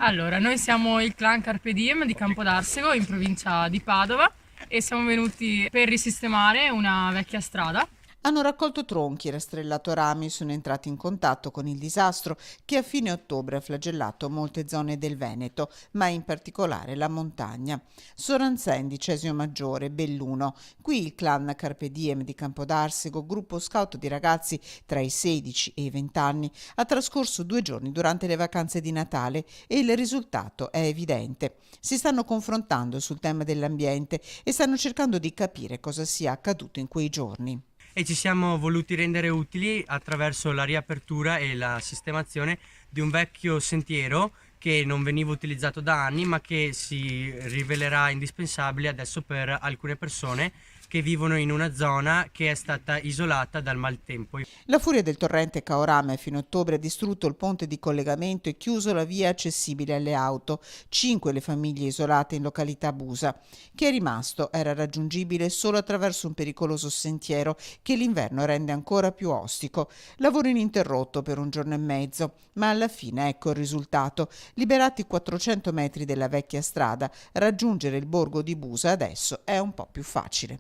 Allora, noi siamo il clan Carpe Diem di Campodarsego in provincia di Padova e siamo venuti per risistemare una vecchia strada. Hanno raccolto tronchi e rastrellato rami, sono entrati in contatto con il disastro che a fine ottobre ha flagellato molte zone del Veneto, ma in particolare la montagna. Soranzen, Cesio Maggiore, Belluno. Qui il clan Carpe Diem di Campodarsego, gruppo scout di ragazzi tra i 16 e i 20 anni, ha trascorso 2 giorni durante le vacanze di Natale e il risultato è evidente. Si stanno confrontando sul tema dell'ambiente e stanno cercando di capire cosa sia accaduto in quei giorni. E ci siamo voluti rendere utili attraverso la riapertura e la sistemazione di un vecchio sentiero che non veniva utilizzato da anni, ma che si rivelerà indispensabile adesso per alcune persone che vivono in una zona che è stata isolata dal maltempo. La furia del torrente Caorame a fine ottobre ha distrutto il ponte di collegamento e chiuso la via accessibile alle auto. 5 le famiglie isolate in località Busa. Chi è rimasto era raggiungibile solo attraverso un pericoloso sentiero che l'inverno rende ancora più ostico. Lavoro ininterrotto per 1 giorno e mezzo, ma alla fine ecco il risultato. Liberati 400 metri della vecchia strada, raggiungere il borgo di Busa adesso è un po' più facile.